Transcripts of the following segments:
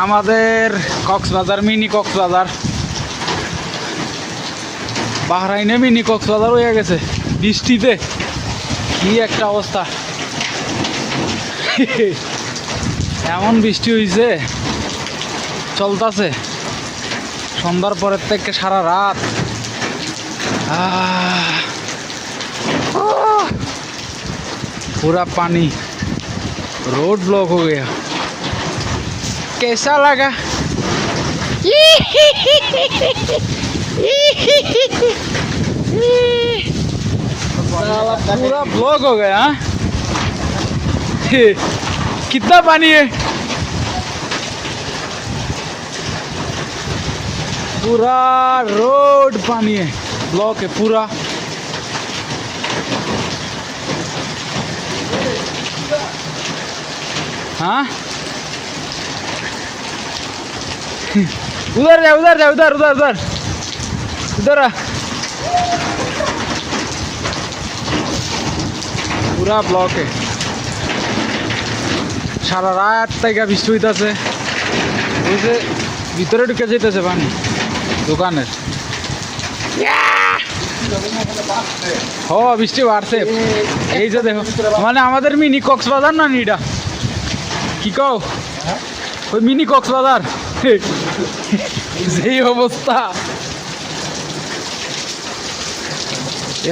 আমাদের Cox's Bazar mini Cox's Bazar বাহরাইনে mini Cox's Bazar হয়ে গেছে বৃষ্টিতে। কি একটা অবস্থা, এমন বৃষ্টি হয়েছে চলতেছে সন্ধ্যার পরের থেকে সারা রাত। पूरा पानी, रोड ब्लॉक हो गया। कैसा लगा? पूरा ब्लॉक हो गया। कितना पानी है? पूरा रोड पानी है, ब्लॉक है पूरा। हाँ उधर जा उधर जा उधर उधर उधर उधर आ। पूरा ब्लॉक है, সারা রাত থেকে বৃষ্টি হইতেছে। ওই যে ভিতরে ঢুকে যেতেছে পানি দোকানের। হ বৃষ্টি বাড়ছে, এই যে দেখো মানে আমাদের মিনি কক্সবাজার না নিটা কি কও, ওই মিনি কক্সবাজার যেই অবস্থা।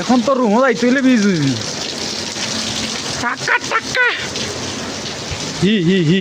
এখন তো রুমও যাইতে হইলে ভিজুই টাকা টাকা হি হি হি।